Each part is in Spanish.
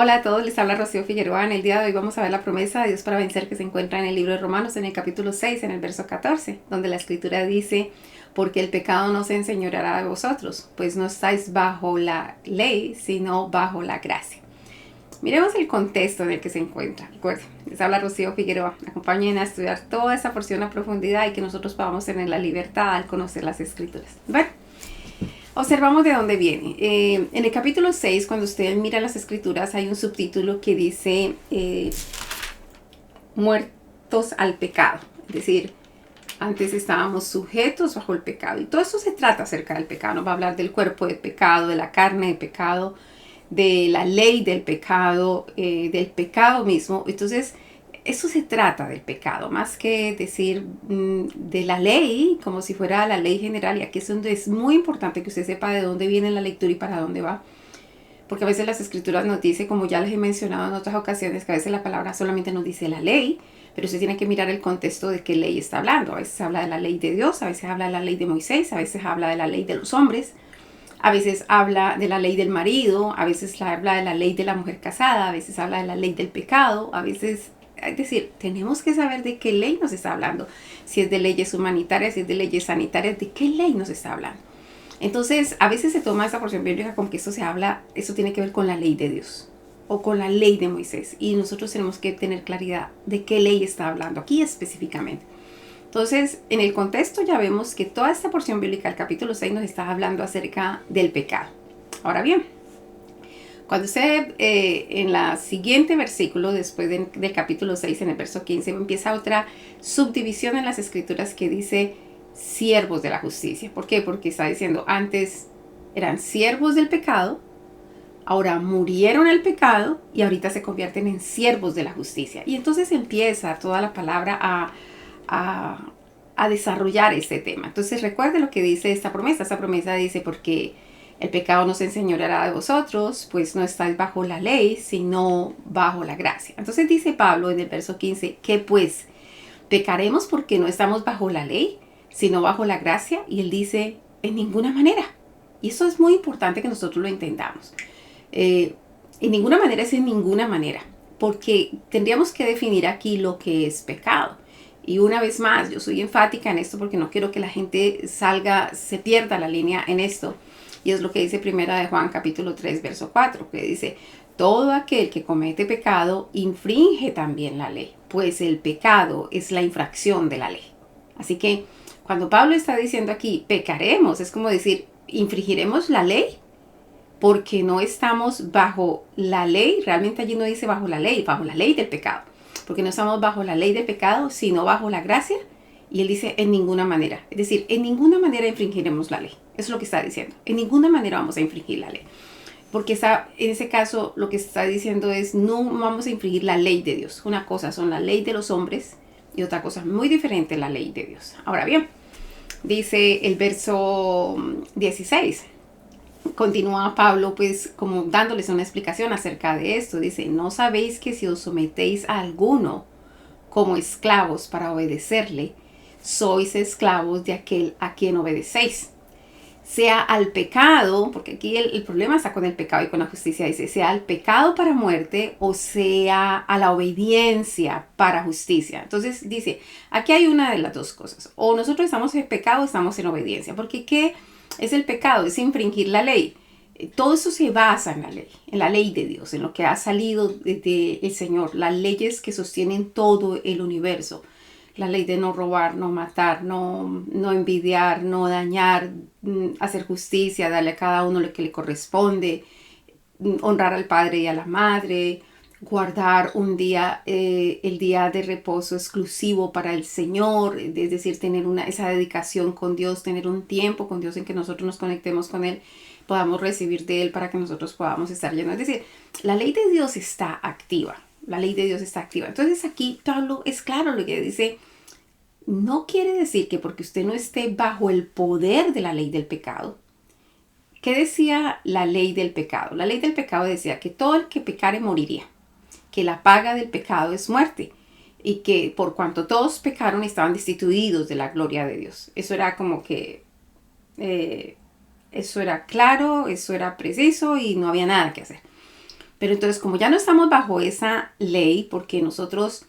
Hola a todos, les habla Rocío Figueroa. En el día de hoy vamos a ver la promesa de Dios para vencer que se encuentra en el libro de Romanos en el capítulo 6, en el verso 14, donde la escritura dice: porque el pecado no se enseñoreará de vosotros, pues no estáis bajo la ley, sino bajo la gracia. Miremos el contexto en el que se encuentra. Recuerden, les habla Rocío Figueroa. Acompañen a estudiar toda esa porción a profundidad y que nosotros podamos tener la libertad al conocer las escrituras. Bueno, observamos de dónde viene. En el capítulo 6, cuando ustedes miran las escrituras, hay un subtítulo que dice muertos al pecado. Es decir, antes estábamos sujetos bajo el pecado. Y todo esto se trata acerca del pecado. Nos va a hablar del cuerpo de pecado, de la carne de pecado, de la ley del pecado mismo. Entonces, eso se trata del pecado, más que decir de la ley, como si fuera la ley general. Y aquí es donde es muy importante que usted sepa de dónde viene la lectura y para dónde va. Porque a veces las escrituras nos dice, como ya les he mencionado en otras ocasiones, que a veces la palabra solamente nos dice la ley, pero usted tiene que mirar el contexto de qué ley está hablando. A veces habla de la ley de Dios, a veces habla de la ley de Moisés, a veces habla de la ley de los hombres, a veces habla de la ley del marido, a veces habla de la ley de la mujer casada, a veces habla de la ley del pecado, a veces... Es decir, tenemos que saber de qué ley nos está hablando. Si es de leyes humanitarias, si es de leyes sanitarias, de qué ley nos está hablando. Entonces, a veces se toma esa porción bíblica como que eso tiene que ver con la ley de Dios o con la ley de Moisés. Y nosotros tenemos que tener claridad de qué ley está hablando aquí específicamente. Entonces, en el contexto ya vemos que toda esta porción bíblica, el capítulo 6, nos está hablando acerca del pecado. Ahora bien, cuando usted en la siguiente versículo, después del capítulo 6, en el verso 15, empieza otra subdivisión en las escrituras que dice siervos de la justicia. ¿Por qué? Porque está diciendo, antes eran siervos del pecado, ahora murieron el pecado y ahorita se convierten en siervos de la justicia. Y entonces empieza toda la palabra a desarrollar este tema. Entonces recuerde lo que dice esta promesa. Esta promesa dice, porque el pecado no se enseñoreará de vosotros, pues no estáis bajo la ley, sino bajo la gracia. Entonces dice Pablo en el verso 15, que pues pecaremos porque no estamos bajo la ley, sino bajo la gracia. Y él dice, en ninguna manera. Y eso es muy importante que nosotros lo entendamos. En ninguna manera es en ninguna manera, porque tendríamos que definir aquí lo que es pecado. Y una vez más, yo soy enfática en esto porque no quiero que la gente se pierda la línea en esto. Y es lo que dice Primera de Juan capítulo 3, verso 4, que dice, todo aquel que comete pecado infringe también la ley, pues el pecado es la infracción de la ley. Así que cuando Pablo está diciendo aquí, pecaremos, es como decir, infringiremos la ley porque no estamos bajo la ley. Realmente allí no dice bajo la ley del pecado, porque no estamos bajo la ley del pecado, sino bajo la gracia. Y él dice, en ninguna manera. Es decir, en ninguna manera infringiremos la ley. Eso es lo que está diciendo. En ninguna manera vamos a infringir la ley. Porque en ese caso lo que está diciendo es, no vamos a infringir la ley de Dios. Una cosa son la ley de los hombres y otra cosa muy diferente, la ley de Dios. Ahora bien, dice el verso 16. Continúa Pablo pues como dándoles una explicación acerca de esto. Dice, ¿no sabéis que si os sometéis a alguno como esclavos para obedecerle, sois esclavos de aquel a quien obedecéis? Sea al pecado, porque aquí el problema está con el pecado y con la justicia, dice, sea al pecado para muerte o sea a la obediencia para justicia. Entonces dice, aquí hay una de las dos cosas. O nosotros estamos en pecado o estamos en obediencia. Porque ¿qué es el pecado? Es infringir la ley. Todo eso se basa en la ley de Dios, en lo que ha salido del Señor, las leyes que sostienen todo el universo. La ley de no robar, no matar, no envidiar, no dañar, hacer justicia, darle a cada uno lo que le corresponde, honrar al padre y a la madre, guardar un día, el día de reposo exclusivo para el Señor, es decir, tener esa dedicación con Dios, tener un tiempo con Dios en que nosotros nos conectemos con Él, podamos recibir de Él para que nosotros podamos estar llenos. Es decir, la ley de Dios está activa, la ley de Dios está activa. Entonces aquí Pablo es claro lo que dice. No quiere decir que porque usted no esté bajo el poder de la ley del pecado. ¿Qué decía la ley del pecado? La ley del pecado decía que todo el que pecare moriría, que la paga del pecado es muerte y que por cuanto todos pecaron estaban destituidos de la gloria de Dios. Eso era como que, eso era claro, eso era preciso y no había nada que hacer. Pero entonces, como ya no estamos bajo esa ley, porque nosotros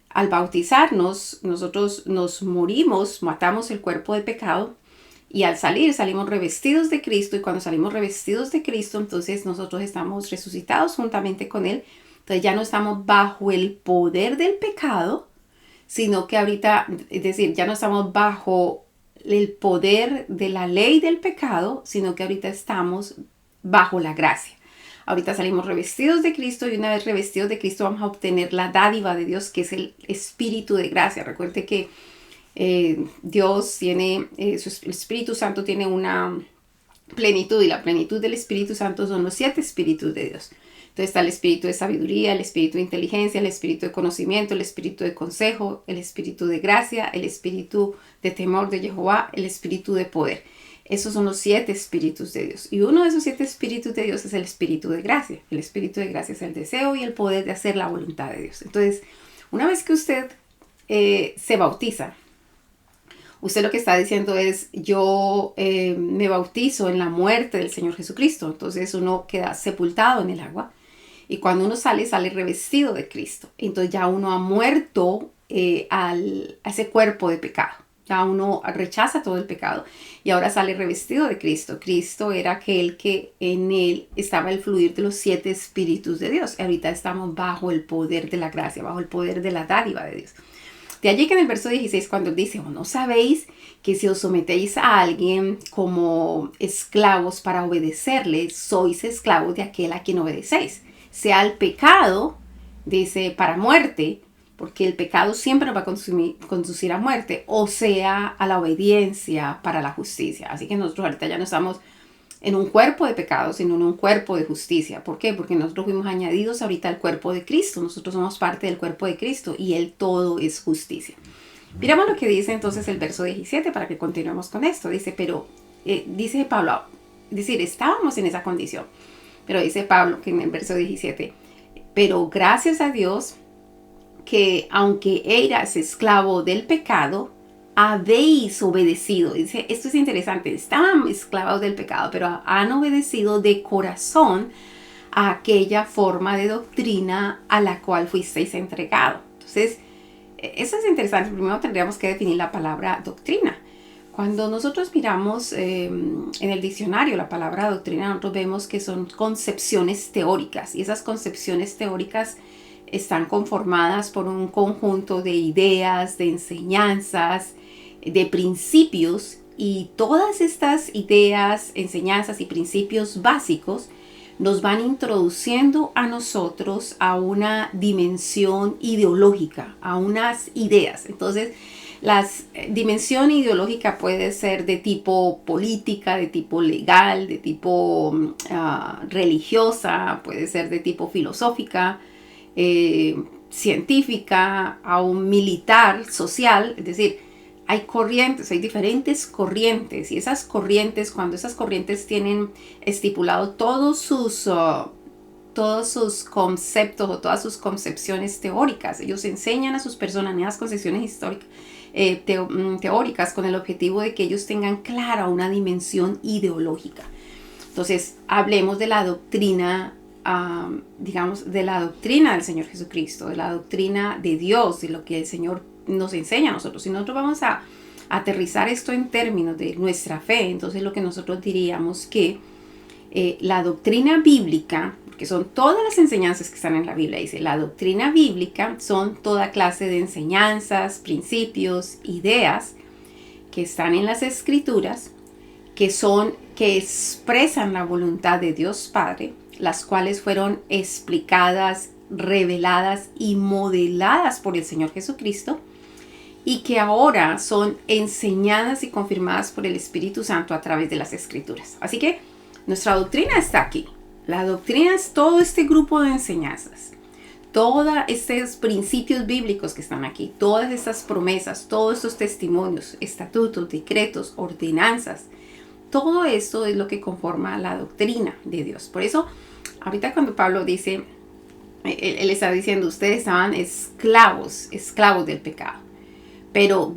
al bautizarnos, nosotros nos morimos, matamos el cuerpo de pecado, y al salir salimos revestidos de Cristo, y cuando salimos revestidos de Cristo, entonces nosotros estamos resucitados juntamente con Él. Entonces ya no estamos bajo el poder del pecado, sino que ahorita, es decir, ya no estamos bajo el poder de la ley del pecado, sino que ahorita estamos bajo la gracia. Ahorita salimos revestidos de Cristo, y una vez revestidos de Cristo vamos a obtener la dádiva de Dios, que es el Espíritu de gracia. Recuerde que Dios tiene, el Espíritu Santo tiene una plenitud, y la plenitud del Espíritu Santo son los 7 Espíritus de Dios. Entonces está el espíritu de sabiduría, el espíritu de inteligencia, el espíritu de conocimiento, el espíritu de consejo, el espíritu de gracia, el espíritu de temor de Jehová, el espíritu de poder. Esos son los 7 espíritus de Dios. Y uno de esos 7 espíritus de Dios es el espíritu de gracia. El espíritu de gracia es el deseo y el poder de hacer la voluntad de Dios. Entonces, una vez que usted se bautiza, usted lo que está diciendo es, yo me bautizo en la muerte del Señor Jesucristo. Entonces uno queda sepultado en el agua. Y cuando uno sale, sale revestido de Cristo. Entonces ya uno ha muerto a ese cuerpo de pecado. Ya uno rechaza todo el pecado y ahora sale revestido de Cristo. Cristo era aquel que en él estaba el fluir de los 7 espíritus de Dios. Y ahorita estamos bajo el poder de la gracia, bajo el poder de la dádiva de Dios. De allí que en el verso 16, cuando dice, ¿o no sabéis que si os sometéis a alguien como esclavos para obedecerle, sois esclavos de aquel a quien obedecéis? Sea el pecado, dice, para muerte, porque el pecado siempre nos va a conducir a muerte, o sea, a la obediencia para la justicia. Así que nosotros ahorita ya no estamos en un cuerpo de pecado, sino en un cuerpo de justicia. ¿Por qué? Porque nosotros fuimos añadidos ahorita al cuerpo de Cristo. Nosotros somos parte del cuerpo de Cristo y Él todo es justicia. Miramos lo que dice entonces el verso 17 para que continuemos con esto. Dice, pero, dice Pablo, es decir, estábamos en esa condición. Pero dice Pablo que en el verso 17, pero gracias a Dios que aunque eras esclavo del pecado, habéis obedecido. Dice, esto es interesante, estaban esclavos del pecado, pero han obedecido de corazón a aquella forma de doctrina a la cual fuisteis entregado. Entonces, eso es interesante. Primero tendríamos que definir la palabra doctrina. Cuando nosotros miramos en el diccionario la palabra doctrina, nosotros vemos que son concepciones teóricas, y esas concepciones teóricas están conformadas por un conjunto de ideas, de enseñanzas, de principios, y todas estas ideas, enseñanzas y principios básicos nos van introduciendo a nosotros a una dimensión ideológica, a unas ideas. Entonces, la dimensión ideológica puede ser de tipo política, de tipo legal, de tipo religiosa, puede ser de tipo filosófica, científica, aún militar, social. Es decir, hay corrientes, hay diferentes corrientes, y esas corrientes, cuando esas corrientes tienen estipulado todos sus conceptos o todas sus concepciones teóricas, ellos enseñan a sus personas en esas concepciones históricas, teóricas, con el objetivo de que ellos tengan clara una dimensión ideológica. Entonces, hablemos de la doctrina, digamos, de la doctrina del Señor Jesucristo, de la doctrina de Dios, de lo que el Señor nos enseña a nosotros. Si nosotros vamos a aterrizar esto en términos de nuestra fe, entonces lo que nosotros diríamos que la doctrina bíblica, que son todas las enseñanzas que están en la Biblia, dice, la doctrina bíblica son toda clase de enseñanzas, principios, ideas que están en las Escrituras, que expresan la voluntad de Dios Padre, las cuales fueron explicadas, reveladas y modeladas por el Señor Jesucristo, y que ahora son enseñadas y confirmadas por el Espíritu Santo a través de las Escrituras. Así que nuestra doctrina está aquí. La doctrina es todo este grupo de enseñanzas, todos estos principios bíblicos que están aquí, todas estas promesas, todos estos testimonios, estatutos, decretos, ordenanzas. Todo esto es lo que conforma la doctrina de Dios. Por eso, ahorita cuando Pablo dice, él está diciendo, ustedes estaban esclavos del pecado. Pero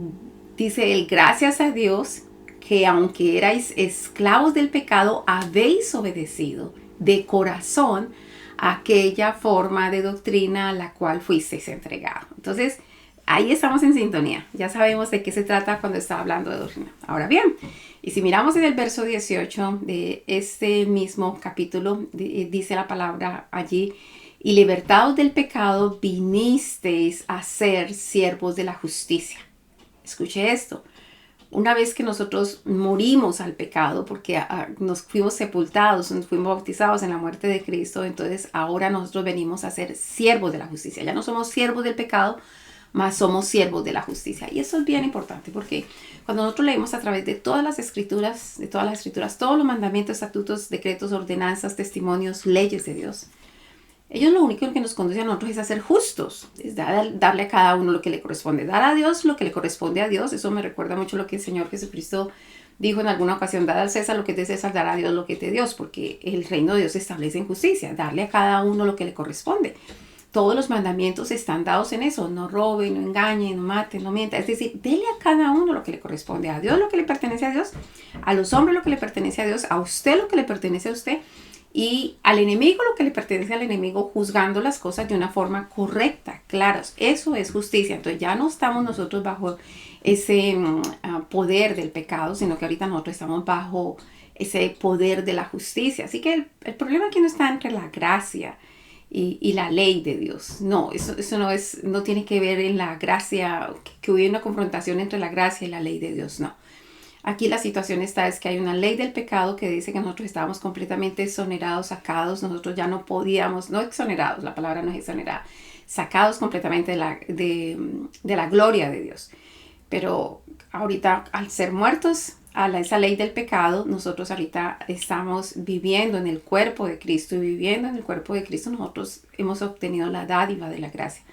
dice él, gracias a Dios que aunque erais esclavos del pecado, habéis obedecido de corazón aquella forma de doctrina a la cual fuisteis entregado. Entonces, ahí estamos en sintonía. Ya sabemos de qué se trata cuando está hablando de doctrina. Ahora bien, y si miramos en el verso 18 de este mismo capítulo, dice la palabra allí, y libertados del pecado, vinisteis a ser siervos de la justicia. Escuche esto. Una vez que nosotros morimos al pecado, porque nos fuimos sepultados, nos fuimos bautizados en la muerte de Cristo, entonces ahora nosotros venimos a ser siervos de la justicia. Ya no somos siervos del pecado, mas somos siervos de la justicia. Y eso es bien importante porque cuando nosotros leemos a través de todas las escrituras, todos los mandamientos, estatutos, decretos, ordenanzas, testimonios, leyes de Dios, ellos lo único que nos conduce a nosotros es a ser justos, es darle a cada uno lo que le corresponde, dar a Dios lo que le corresponde a Dios. Eso me recuerda mucho lo que el Señor Jesucristo dijo en alguna ocasión: dar al César lo que es de César, dar a Dios lo que es de Dios, porque el reino de Dios se establece en justicia, darle a cada uno lo que le corresponde. Todos los mandamientos están dados en eso: no robe, no engañe, no mate, no mienta. Es decir, dele a cada uno lo que le corresponde, a Dios lo que le pertenece a Dios, a los hombres lo que le pertenece a Dios, a usted lo que le pertenece a usted, y al enemigo lo que le pertenece al enemigo, juzgando las cosas de una forma correcta, claros. Eso es justicia. Entonces ya no estamos nosotros bajo ese poder del pecado, sino que ahorita nosotros estamos bajo ese poder de la justicia. Así que el problema aquí no está entre la gracia y la ley de Dios. No, eso no tiene que ver en la gracia, que hubiera una confrontación entre la gracia y la ley de Dios, no. Aquí la situación es que hay una ley del pecado que dice que nosotros estábamos completamente exonerados, sacados, nosotros ya no podíamos, no exonerados, la palabra no es exonerada, sacados completamente de la gloria de Dios. Pero ahorita, al ser muertos a esa ley del pecado, nosotros ahorita estamos viviendo en el cuerpo de Cristo, y viviendo en el cuerpo de Cristo nosotros hemos obtenido la dádiva de la gracia.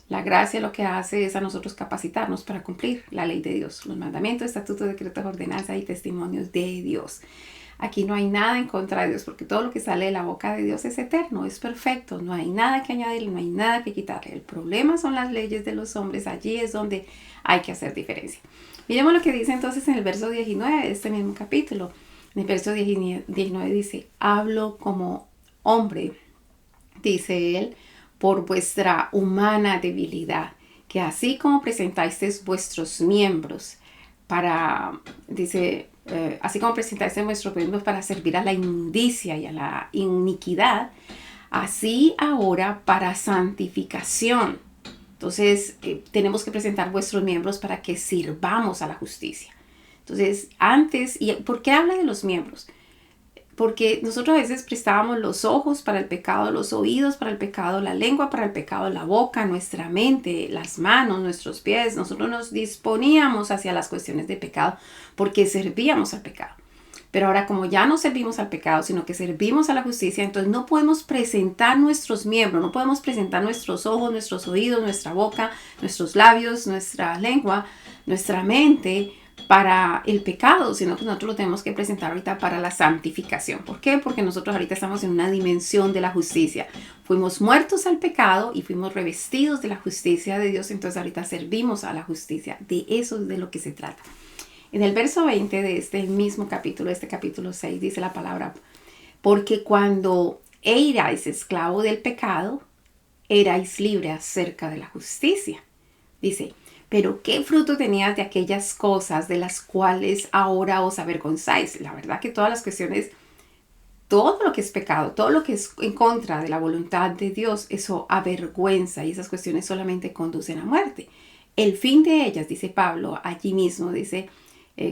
La gracia lo que hace es a nosotros capacitarnos para cumplir la ley de Dios, los mandamientos, estatutos, decretos, ordenanzas y testimonios de Dios. Aquí no hay nada en contra de Dios, porque todo lo que sale de la boca de Dios es eterno, es perfecto, no hay nada que añadirle, no hay nada que quitarle. El problema son las leyes de los hombres, allí es donde hay que hacer diferencia. Miremos lo que dice entonces en el verso 19 de este mismo capítulo. En el verso 19 dice: hablo como hombre, dice él, por vuestra humana debilidad, que así como presentáis vuestros miembros así como presentáis vuestros miembros para servir a la inmundicia y a la iniquidad, así ahora para santificación. Entonces, tenemos que presentar vuestros miembros para que sirvamos a la justicia. Entonces, ¿y por qué habla de los miembros? Porque nosotros a veces prestábamos los ojos para el pecado, los oídos para el pecado, la lengua para el pecado, la boca, nuestra mente, las manos, nuestros pies. Nosotros nos disponíamos hacia las cuestiones de pecado porque servíamos al pecado. Pero ahora, como ya no servimos al pecado, sino que servimos a la justicia, entonces no podemos presentar nuestros miembros, no podemos presentar nuestros ojos, nuestros oídos, nuestra boca, nuestros labios, nuestra lengua, nuestra mente para el pecado, sino que nosotros lo tenemos que presentar ahorita para la santificación. ¿Por qué? Porque nosotros ahorita estamos en una dimensión de la justicia. Fuimos muertos al pecado y fuimos revestidos de la justicia de Dios, entonces ahorita servimos a la justicia. De eso es de lo que se trata. En el verso 20 de este mismo capítulo, este capítulo 6, dice la palabra: porque cuando erais esclavo del pecado, erais libre acerca de la justicia. Dice: pero ¿qué fruto tenías de aquellas cosas de las cuales ahora os avergonzáis? La verdad que todas las cuestiones, todo lo que es pecado, todo lo que es en contra de la voluntad de Dios, eso avergüenza, y esas cuestiones solamente conducen a muerte. El fin de ellas, dice Pablo allí mismo, dice,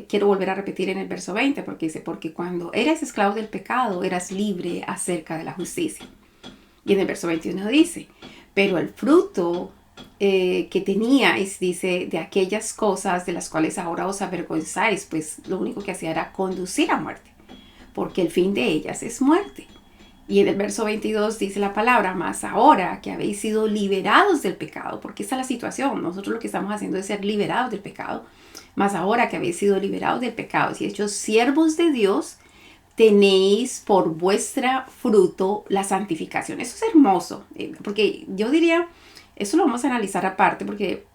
quiero volver a repetir en el verso 20, porque dice: porque cuando eras esclavo del pecado, eras libre acerca de la justicia. Y en el verso 21 dice: pero el fruto que teníais, dice, de aquellas cosas de las cuales ahora os avergonzáis, pues lo único que hacía era conducir a muerte, porque el fin de ellas es muerte. Y en el verso 22 dice la palabra: mas ahora que habéis sido liberados del pecado, porque esa es la situación, nosotros lo que estamos haciendo es ser liberados del pecado, mas ahora que habéis sido liberados del pecado y hechos siervos de Dios, tenéis por vuestra fruto la santificación. Eso es hermoso, porque yo diría, eso lo vamos a analizar aparte, porque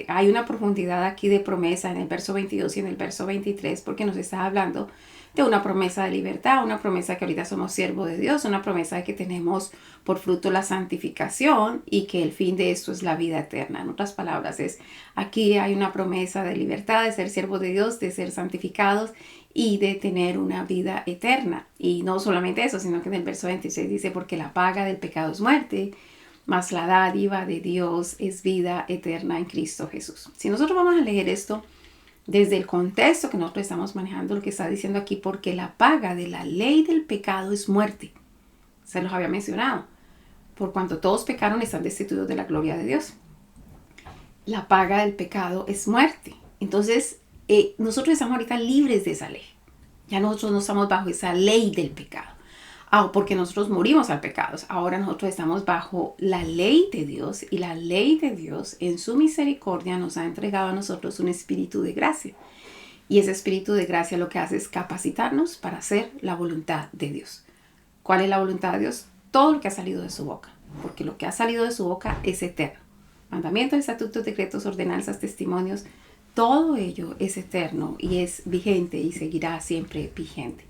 hay una profundidad aquí de promesa en el verso 22 y en el verso 23, porque nos está hablando de una promesa de libertad, una promesa que ahorita somos siervos de Dios, una promesa de que tenemos por fruto la santificación y que el fin de esto es la vida eterna. En otras palabras, aquí hay una promesa de libertad, de ser siervos de Dios, de ser santificados y de tener una vida eterna. Y no solamente eso, sino que en el verso 26 dice, porque la paga del pecado es muerte, mas la dádiva de Dios es vida eterna en Cristo Jesús. Si nosotros vamos a leer esto desde el contexto que nosotros estamos manejando, lo que está diciendo aquí, porque la paga de la ley del pecado es muerte. Se los había mencionado. Por cuanto todos pecaron, están destituidos de la gloria de Dios. La paga del pecado es muerte. Entonces, nosotros estamos ahorita libres de esa ley. Ya nosotros no estamos bajo esa ley del pecado. Porque nosotros morimos al pecado. Ahora nosotros estamos bajo la ley de Dios, y la ley de Dios en su misericordia nos ha entregado a nosotros un espíritu de gracia. Y ese espíritu de gracia lo que hace es capacitarnos para hacer la voluntad de Dios. ¿Cuál es la voluntad de Dios? Todo lo que ha salido de su boca, porque lo que ha salido de su boca es eterno. Mandamientos, estatutos, decretos, ordenanzas, testimonios, todo ello es eterno y es vigente y seguirá siempre vigente.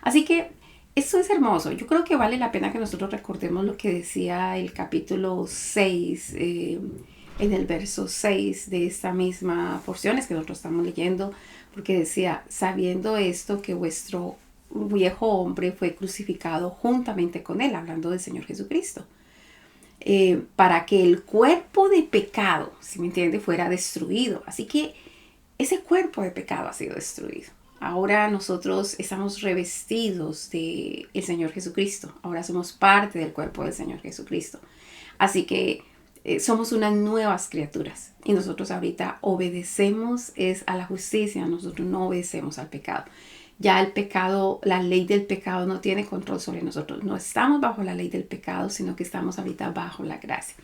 Así que esto es hermoso. Yo creo que vale la pena que nosotros recordemos lo que decía el capítulo 6, en el verso 6 de esta misma porción que nosotros estamos leyendo, porque decía, sabiendo esto que vuestro viejo hombre fue crucificado juntamente con él, hablando del Señor Jesucristo, para que el cuerpo de pecado, si me entiende, fuera destruido. Así que ese cuerpo de pecado ha sido destruido. Ahora nosotros estamos revestidos del Señor Jesucristo. Ahora somos parte del cuerpo del Señor Jesucristo. Así que somos unas nuevas criaturas. Y nosotros ahorita obedecemos a la justicia. Nosotros no obedecemos al pecado. Ya el pecado, la ley del pecado no tiene control sobre nosotros. No estamos bajo la ley del pecado, sino que estamos ahorita bajo la gracia.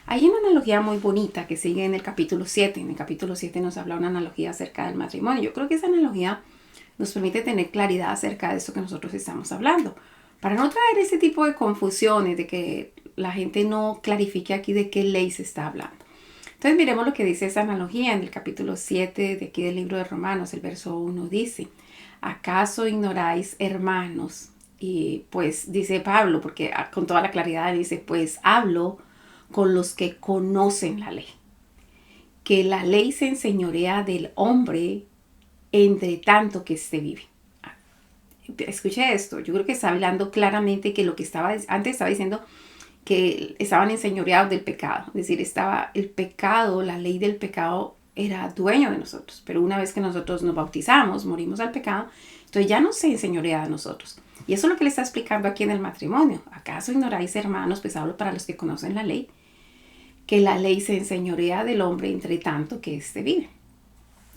Hay una analogía muy bonita que sigue en el capítulo 7. En el capítulo 7 nos habla una analogía acerca del matrimonio. Yo creo que esa analogía nos permite tener claridad acerca de esto que nosotros estamos hablando, para no traer ese tipo de confusiones, de que la gente no clarifique aquí de qué ley se está hablando. Entonces miremos lo que dice esa analogía en el capítulo 7 de aquí del libro de Romanos. El verso 1 dice, ¿acaso ignoráis, hermanos? Y pues dice Pablo, porque con toda la claridad dice, pues hablo con los que conocen la ley, que la ley se enseñorea del hombre entre tanto que éste vive. Escuche esto, yo creo que está hablando claramente que lo que antes estaba diciendo, que estaban enseñoreados del pecado. Es decir, estaba el pecado, la ley del pecado era dueño de nosotros. Pero una vez que nosotros nos bautizamos, morimos al pecado, entonces ya no se enseñorea de nosotros. Y eso es lo que le está explicando aquí en el matrimonio. ¿Acaso ignoráis, hermanos? Pues hablo para los que conocen la ley, que la ley se enseñorea del hombre entre tanto que éste vive.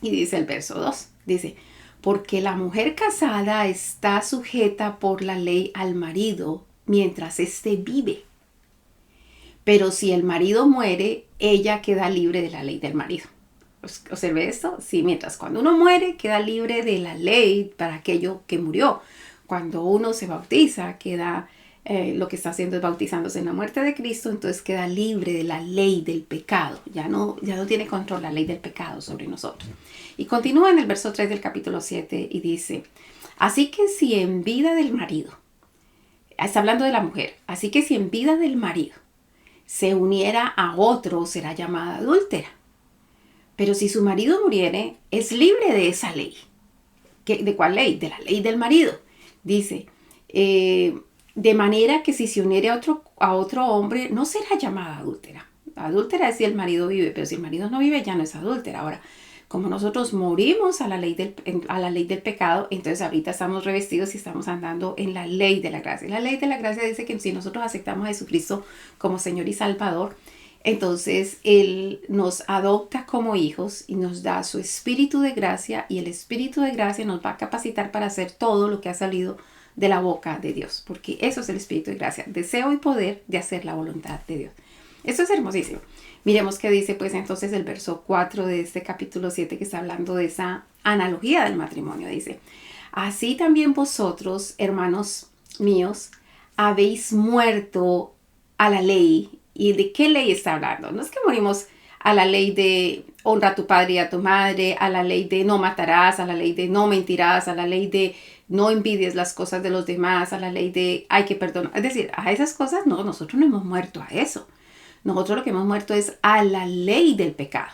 Y dice el verso 2, dice, porque la mujer casada está sujeta por la ley al marido mientras éste vive. Pero si el marido muere, ella queda libre de la ley del marido. ¿Observe esto? Sí, mientras cuando uno muere, queda libre de la ley para aquello que murió. Cuando uno se bautiza, queda lo que está haciendo es bautizándose en la muerte de Cristo, entonces queda libre de la ley del pecado. Ya no tiene control la ley del pecado sobre nosotros. Y continúa en el verso 3 del capítulo 7 y dice, así que si en vida del marido, está hablando de la mujer, así que si en vida del marido se uniera a otro, será llamada adúltera. Pero si su marido muriere, es libre de esa ley. ¿De cuál ley? De la ley del marido. Dice, de manera que si se uniere a otro hombre, no será llamada adúltera. Adúltera es si el marido vive, pero si el marido no vive, ya no es adúltera. Ahora, como nosotros morimos a la ley del pecado, entonces ahorita estamos revestidos y estamos andando en la ley de la gracia. La ley de la gracia dice que si nosotros aceptamos a Jesucristo como Señor y Salvador, entonces Él nos adopta como hijos y nos da su espíritu de gracia, y el espíritu de gracia nos va a capacitar para hacer todo lo que ha salido de la boca de Dios, porque eso es el espíritu de gracia, deseo y poder de hacer la voluntad de Dios. Esto es hermosísimo. Miremos qué dice pues entonces el verso 4 de este capítulo 7 que está hablando de esa analogía del matrimonio. Dice, así también vosotros, hermanos míos, habéis muerto a la ley. ¿Y de qué ley está hablando? No es que morimos a la ley de honra a tu padre y a tu madre, a la ley de no matarás, a la ley de no mentirás, a la ley de no envidies las cosas de los demás, a la ley de hay que perdonar. Es decir, a esas cosas no, nosotros no hemos muerto a eso. Nosotros lo que hemos muerto es a la ley del pecado.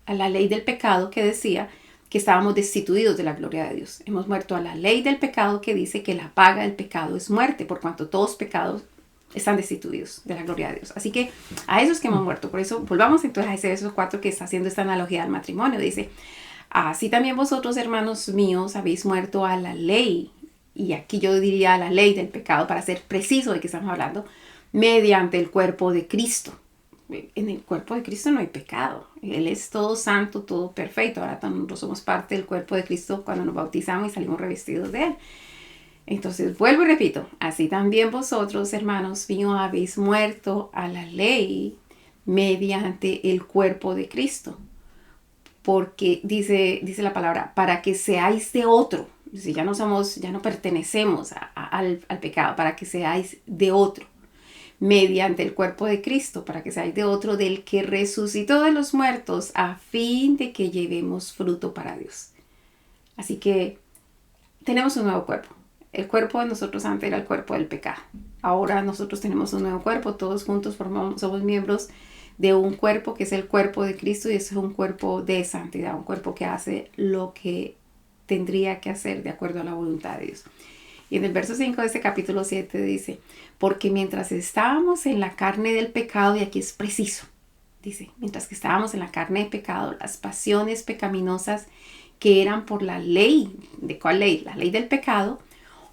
A la ley del pecado que decía que estábamos destituidos de la gloria de Dios. Hemos muerto a la ley del pecado que dice que la paga del pecado es muerte, por cuanto todos pecados están destituidos de la gloria de Dios. Así que a eso es que hemos muerto. Por eso volvamos entonces a Efesios 4 que está haciendo esta analogía al matrimonio. Dice, así también vosotros, hermanos míos, habéis muerto a la ley. Y aquí yo diría a la ley del pecado, para ser preciso de qué estamos hablando, mediante el cuerpo de Cristo. En el cuerpo de Cristo no hay pecado. Él es todo santo, todo perfecto. Ahora nosotros somos parte del cuerpo de Cristo cuando nos bautizamos y salimos revestidos de Él. Entonces, vuelvo y repito, así también vosotros, hermanos míos, habéis muerto a la ley mediante el cuerpo de Cristo. Porque dice la palabra, para que seáis de otro. Si ya no pertenecemos al pecado, para que seáis de otro. Mediante el cuerpo de Cristo, para que seáis de otro, del que resucitó de los muertos, a fin de que llevemos fruto para Dios. Así que tenemos un nuevo cuerpo. El cuerpo de nosotros antes era el cuerpo del pecado. Ahora nosotros tenemos un nuevo cuerpo, todos juntos somos miembros de un cuerpo que es el cuerpo de Cristo, y ese es un cuerpo de santidad, un cuerpo que hace lo que tendría que hacer de acuerdo a la voluntad de Dios. Y en el verso 5 de este capítulo 7 dice, porque mientras estábamos en la carne del pecado, y aquí es preciso, dice, mientras que estábamos en la carne del pecado, las pasiones pecaminosas que eran por la ley, ¿de cuál ley? La ley del pecado,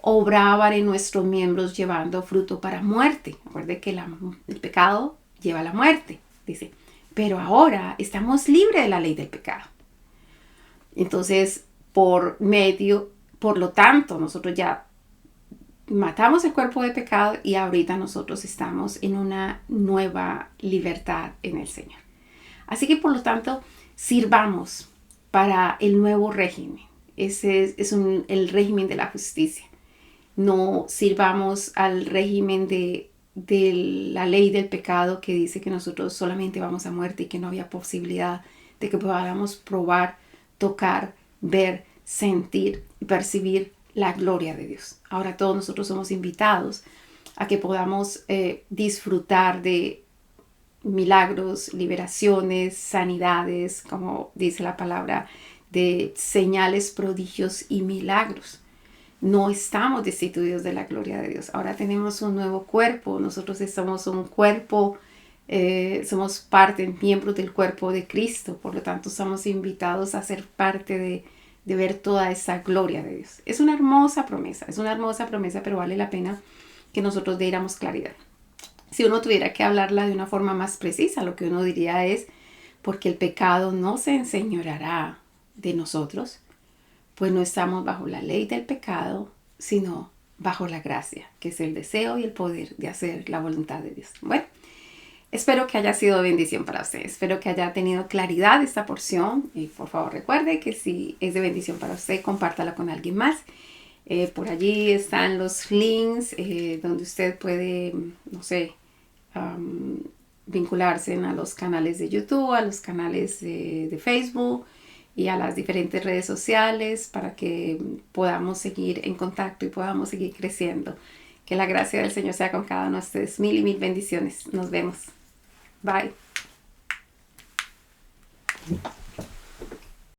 obraban en nuestros miembros llevando fruto para muerte. Recuerde que el pecado lleva a la muerte, dice, pero ahora estamos libres de la ley del pecado. Entonces, por lo tanto, nosotros ya matamos el cuerpo de pecado y ahorita nosotros estamos en una nueva libertad en el Señor. Así que por lo tanto, sirvamos para el nuevo régimen. Ese es el régimen de la justicia. No sirvamos al régimen de la ley del pecado que dice que nosotros solamente vamos a muerte y que no había posibilidad de que podamos probar, tocar, ver, sentir y percibir la gloria de Dios. Ahora todos nosotros somos invitados a que podamos disfrutar de milagros, liberaciones, sanidades, como dice la palabra, de señales, prodigios y milagros. No estamos destituidos de la gloria de Dios. Ahora tenemos un nuevo cuerpo. Nosotros somos un cuerpo, somos miembros del cuerpo de Cristo. Por lo tanto, estamos invitados a ser parte de ver toda esa gloria de Dios. Es una hermosa promesa, pero vale la pena que nosotros diéramos claridad. Si uno tuviera que hablarla de una forma más precisa, lo que uno diría es, porque el pecado no se enseñoreará de nosotros, pues no estamos bajo la ley del pecado, sino bajo la gracia, que es el deseo y el poder de hacer la voluntad de Dios. Bueno, espero que haya sido bendición para usted. Espero que haya tenido claridad esta porción. Y por favor recuerde que si es de bendición para usted, compártala con alguien más. Por allí están los links donde usted puede, vincularse a los canales de YouTube, a los canales de Facebook y a las diferentes redes sociales para que podamos seguir en contacto y podamos seguir creciendo. Que la gracia del Señor sea con cada uno de ustedes. Mil y mil bendiciones. Nos vemos. Bye.